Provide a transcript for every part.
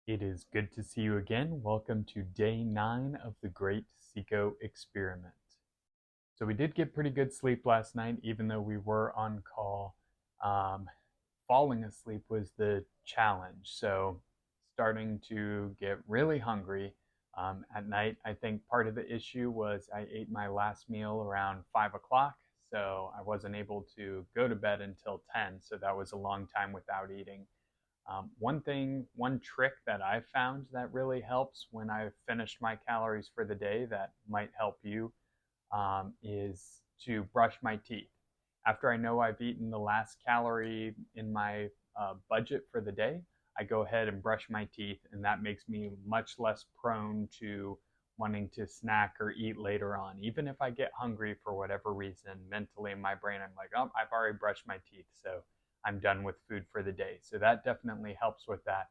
It is good to see you again. Welcome to day 9 of the Great CICO experiment. So we did get pretty good sleep last night, even though we were on call. Um, Falling asleep was the challenge. So starting to get really hungry at night. I think part of the issue was I ate my last meal around 5 o'clock. So I wasn't able to go to bed until 10. So that was a long time without eating. One trick that I've found that really helps when I've finished my calories for the day that might help you is to brush my teeth. After I know I've eaten the last calorie in my budget for the day, I go ahead and brush my teeth, and that makes me much less prone to wanting to snack or eat later on. Even if I get hungry for whatever reason, mentally in my brain, I'm like, oh, I've already brushed my teeth, so I'm done with food for the day. So that definitely helps with that.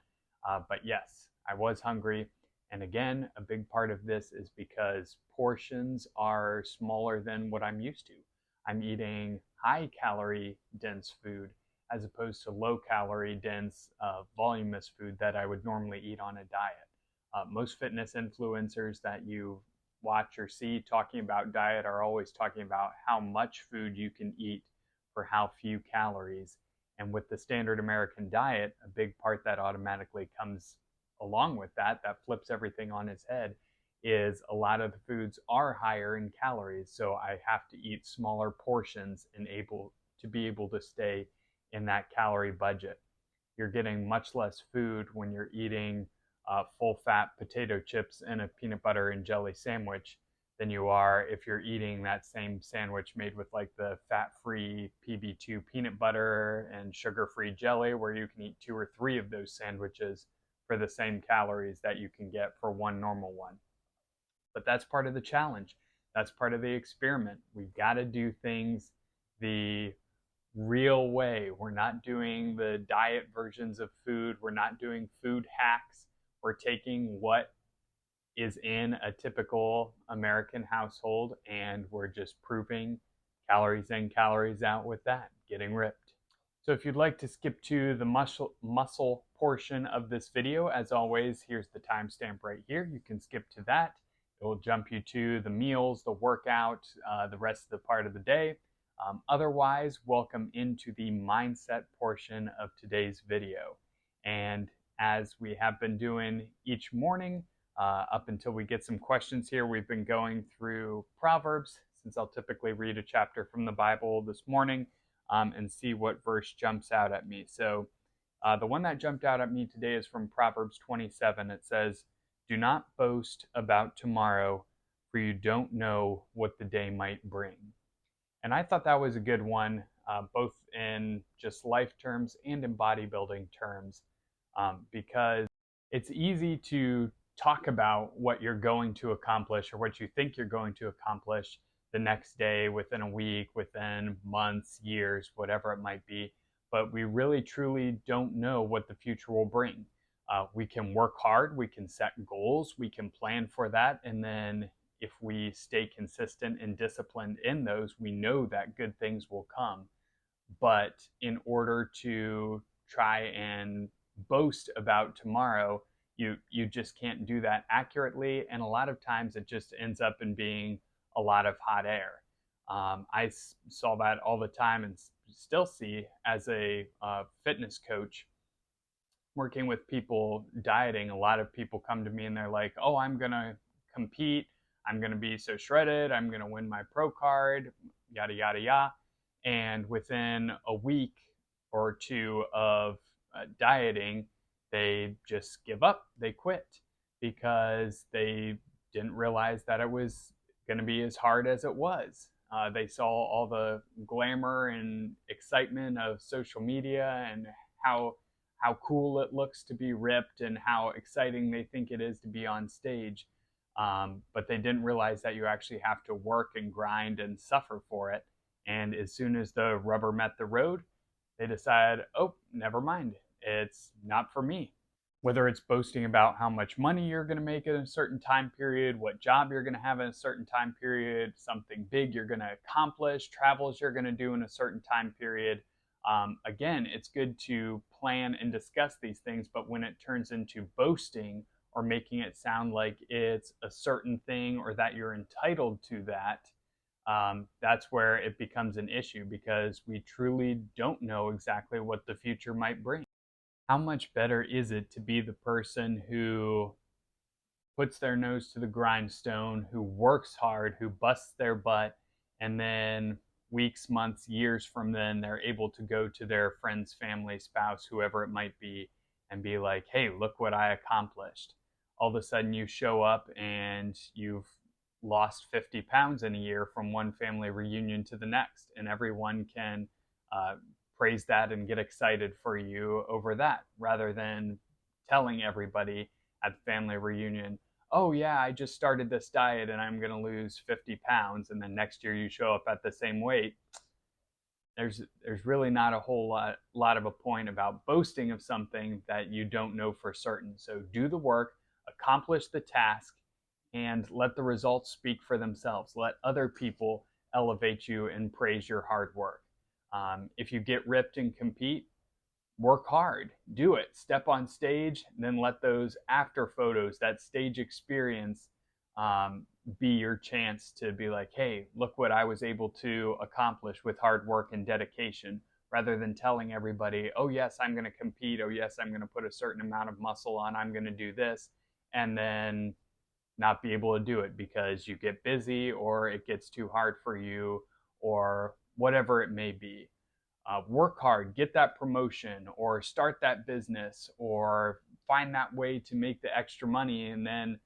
But yes, I was hungry. And again, a big part of this is because portions are smaller than what I'm used to. I'm eating high calorie dense food as opposed to low calorie dense voluminous food that I would normally eat on a diet. Most fitness influencers that you watch or see talking about diet are always talking about how much food you can eat for how few calories. And with the standard American diet, a big part that automatically comes along with that, that flips everything on its head, is a lot of the foods are higher in calories. So I have to eat smaller portions and be able to stay in that calorie budget. You're getting much less food when you're eating full fat potato chips and a peanut butter and jelly sandwich than you are if you're eating that same sandwich made with like the fat-free PB2 peanut butter and sugar-free jelly, where you can eat 2 or 3 of those sandwiches for the same calories that you can get for one normal one. But that's part of the challenge. That's part of the experiment. We've got to do things the real way. We're not doing the diet versions of food. We're not doing food hacks. We're taking what is in a typical American household, and we're just proving calories in, calories out with that, getting ripped. So if you'd like to skip to the muscle portion of this video, as always, here's the timestamp right here. You can skip to that. It will jump you to the meals, the workout, the rest of the part of the day. Otherwise, welcome into the mindset portion of today's video. And as we have been doing each morning, up until we get some questions here, we've been going through Proverbs, since I'll typically read a chapter from the Bible this morning and see what verse jumps out at me. So the one that jumped out at me today is from Proverbs 27. It says, "Do not boast about tomorrow, for you don't know what the day might bring." And I thought that was a good one, both in just life terms and in bodybuilding terms, because it's easy to talk about what you're going to accomplish or what you think you're going to accomplish the next day, within a week, within months, years, whatever it might be. But we really truly don't know what the future will bring. We can work hard, we can set goals, we can plan for that, and then if we stay consistent and disciplined in those, we know that good things will come. But in order to try and boast about tomorrow, you just can't do that accurately, and a lot of times it just ends up in being a lot of hot air. I saw that all the time and still see as a fitness coach working with people dieting. A lot of people come to me and they're like, oh, I'm gonna compete, I'm gonna be so shredded, I'm gonna win my pro card, yada yada yada. And within a week or two of dieting, they just give up, they quit, because they didn't realize that it was going to be as hard as it was. They saw all the glamour and excitement of social media and how cool it looks to be ripped and how exciting they think it is to be on stage. But they didn't realize that you actually have to work and grind and suffer for it. And as soon as the rubber met the road, they decide, oh, never mind, it's not for me. Whether it's boasting about how much money you're going to make in a certain time period, what job you're going to have in a certain time period, something big you're going to accomplish, travels you're going to do in a certain time period, Again, it's good to plan and discuss these things, but when it turns into boasting or making it sound like it's a certain thing or that you're entitled to that, that's where it becomes an issue, because we truly don't know exactly what the future might bring. How much better is it to be the person who puts their nose to the grindstone, who works hard, who busts their butt, and then weeks, months, years from then, they're able to go to their friend's family, spouse, whoever it might be, and be like, hey, look what I accomplished. All of a sudden, you show up and you've lost 50 pounds in a year from one family reunion to the next, and everyone can praise that and get excited for you over that, rather than telling everybody at the family reunion, oh yeah, I just started this diet and I'm going to lose 50 pounds, and then next year you show up at the same weight. There's really not a whole lot of a point about boasting of something that you don't know for certain. So do the work, accomplish the task, and let the results speak for themselves. Let other people elevate you and praise your hard work. If you get ripped and compete, work hard, do it, step on stage, and then let those after photos, that stage experience, be your chance to be like, hey, look what I was able to accomplish with hard work and dedication, rather than telling everybody, oh yes, I'm going to compete, oh yes, I'm going to put a certain amount of muscle on, I'm going to do this, and then not be able to do it because you get busy or it gets too hard for you or whatever it may be. Work hard, get that promotion, or start that business, or find that way to make the extra money, and then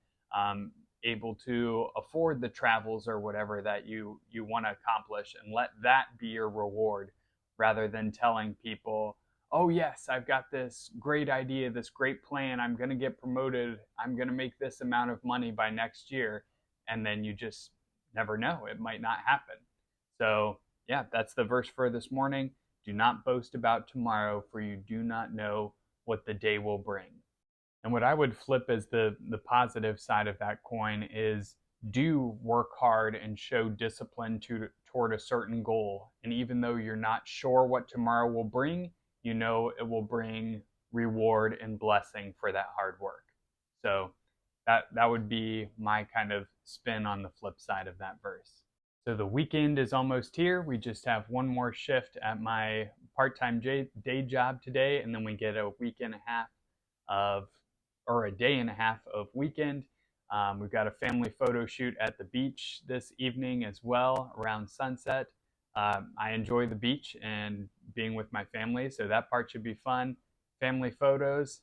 able to afford the travels or whatever that you want to accomplish, and let that be your reward, rather than telling people, oh yes, I've got this great idea, this great plan, I'm going to get promoted, I'm going to make this amount of money by next year, and then you just never know, it might not happen. So yeah, that's the verse for this morning. Do not boast about tomorrow, for you do not know what the day will bring. And what I would flip as the positive side of that coin is, do work hard and show discipline toward a certain goal. And even though you're not sure what tomorrow will bring, you know it will bring reward and blessing for that hard work. So that would be my kind of spin on the flip side of that verse. So the weekend is almost here. We just have one more shift at my part-time day job today, and then we get a week and a half or a day and a half of weekend. We've got a family photo shoot at the beach this evening as well, around sunset. I enjoy the beach and being with my family, so that part should be fun. Family photos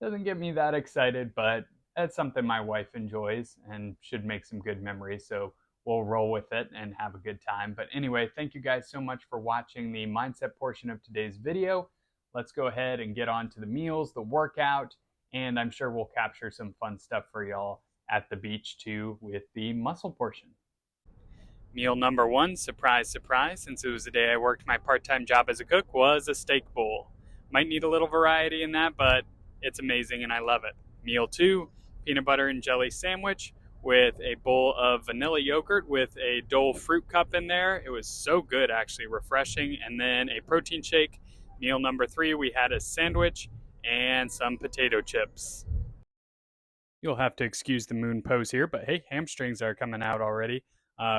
doesn't get me that excited, but that's something my wife enjoys and should make some good memories, so we'll roll with it and have a good time. But anyway, thank you guys so much for watching the mindset portion of today's video. Let's go ahead and get on to the meals, the workout, and I'm sure we'll capture some fun stuff for y'all at the beach too with the muscle portion. Meal number one, surprise, surprise, since it was the day I worked my part-time job as a cook, was a steak bowl. Might need a little variety in that, but it's amazing and I love it. Meal two, peanut butter and jelly sandwich with a bowl of vanilla yogurt with a Dole fruit cup in there. It was so good, actually, refreshing. And then a protein shake. Meal number three, we had a sandwich and some potato chips. You'll have to excuse the moon pose here, but hey, hamstrings are coming out already.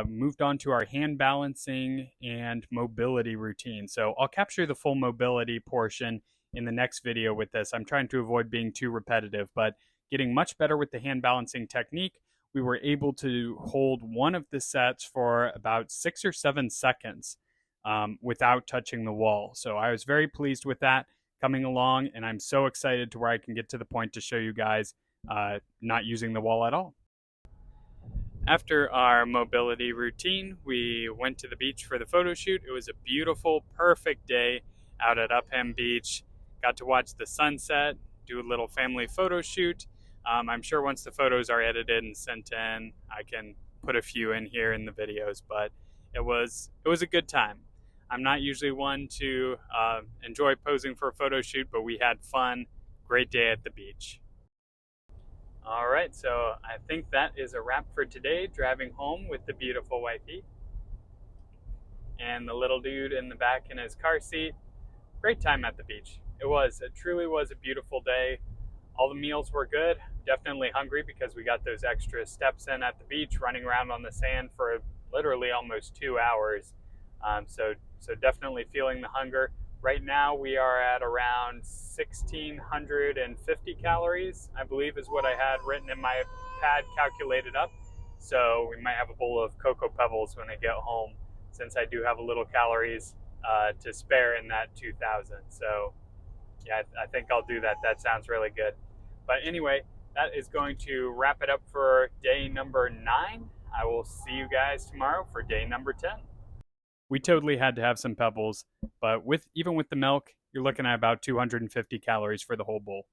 Moved on to our hand balancing and mobility routine. So I'll capture the full mobility portion in the next video with this. I'm trying to avoid being too repetitive, but getting much better with the hand balancing technique. We were able to hold one of the sets for about 6 or 7 seconds without touching the wall. So I was very pleased with that coming along, and I'm so excited to where I can get to the point to show you guys not using the wall at all. After our mobility routine, we went to the beach for the photo shoot. It was a beautiful, perfect day out at Upham Beach. Got to watch the sunset, do a little family photo shoot. I'm sure once the photos are edited and sent in, I can put a few in here in the videos, but it was a good time. I'm not usually one to enjoy posing for a photo shoot, but we had fun. Great day at the beach. All right, so I think that is a wrap for today, driving home with the beautiful wifey. and the little dude in the back in his car seat. Great time at the beach. It truly was a beautiful day. All the meals were good. Definitely hungry because we got those extra steps in at the beach, running around on the sand for literally almost 2 hours. So definitely feeling the hunger. Right now we are at around 1,650 calories, I believe is what I had written in my pad calculated up. So we might have a bowl of Cocoa Pebbles when I get home, since I do have a little calories to spare in that 2,000. So yeah, I think I'll do that. That sounds really good. But anyway, that is going to wrap it up for day number 9. I will see you guys tomorrow for day number 10. We totally had to have some pebbles, but even with the milk, you're looking at about 250 calories for the whole bowl.